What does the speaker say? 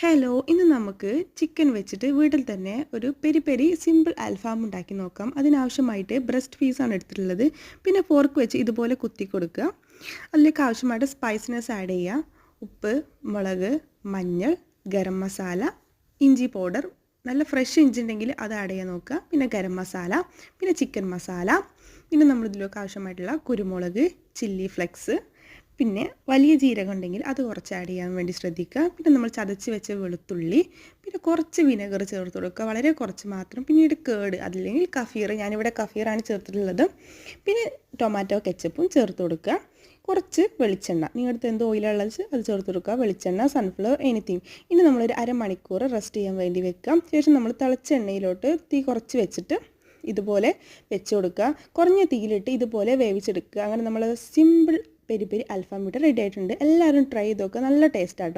Hello, ഇന്ന് നമുക്ക് chicken വെച്ചിട്ട് വീട്ടിൽ തന്നെ ഒരു പെരി പെരി സിമ്പിൾ അൽഫാം ഉണ്ടാക്കി നോക്കാം. അതിനാവശ്യമായിട്ട് ബ്രസ്റ്റ് പീസാണ് എടുത്തിട്ടുള്ളത്. പിന്നെ ഫോർക്ക് വെച്ച് ഇതുപോലെ കുത്തി കൊടുക്കുക. അതിലേക്ക് ആവശ്യമായിട്ട് സ്പൈസിനെസ് ആഡ് ചെയ്യുക. ഉപ്പ്, മുളക്, മഞ്ഞൾ, ഗരം മസാല, ഇഞ്ചി പൗഡർ, നല്ല ഫ്രഷ് ഇഞ്ചി ഉണ്ടെങ്കിൽ അത് ആഡ് ചെയ്യാൻ നോക്കുക. പിന്നെ ഗരം മസാല, പിന്നെ ചിക്കൻ മസാല, പിന്നെ നമ്മളിതിലേക്ക് ആവശ്യമായിട്ടുള്ള കുരുമുളക്, ചില്ലി ഫ്ലെക്സ്, പിന്നെ വലിയ ജീരകം ഉണ്ടെങ്കിൽ അത് കുറച്ച് ആഡ് ചെയ്യാൻ വേണ്ടി ശ്രദ്ധിക്കുക. പിന്നെ നമ്മൾ ചതച്ച് വെച്ച വെളുത്തുള്ളി, പിന്നെ കുറച്ച് വിനെഗർ ചേർത്ത് കൊടുക്കുക, വളരെ കുറച്ച് മാത്രം. പിന്നീട് കേട്, അതല്ലെങ്കിൽ കഫീർ, ഞാനിവിടെ കഫീറാണ് ചേർത്തിട്ടുള്ളത്. പിന്നെ ടൊമാറ്റോ കെച്ചപ്പും ചേർത്ത് കൊടുക്കുക. കുറച്ച് വെളിച്ചെണ്ണ, നിങ്ങളുടെ എന്ത് ഓയിലുള്ളത് അത് ചേർത്ത് കൊടുക്കുക. വെളിച്ചെണ്ണ, സൺഫ്ലവർ, എനിത്തിങ്. ഇനി നമ്മളൊരു അരമണിക്കൂർ റെസ്റ്റ് ചെയ്യാൻ വേണ്ടി വെക്കാം. ശേഷം നമ്മൾ തിളച്ച എണ്ണയിലോട്ട് തീ കുറച്ച് വെച്ചിട്ട് ഇതുപോലെ വെച്ച് കൊടുക്കുക. കുറഞ്ഞ തീയിലിട്ട് ഇതുപോലെ വേവിച്ചെടുക്കുക. അങ്ങനെ നമ്മൾ സിമ്പിൾ പെരി പെരി അൽഫാം ഇവിടെ റെഡി ആയിട്ടുണ്ട്. എല്ലാവരും ട്രൈ ചെയ്ത് നോക്കുക. നല്ല ടേസ്റ്റ് ആട്ടോ.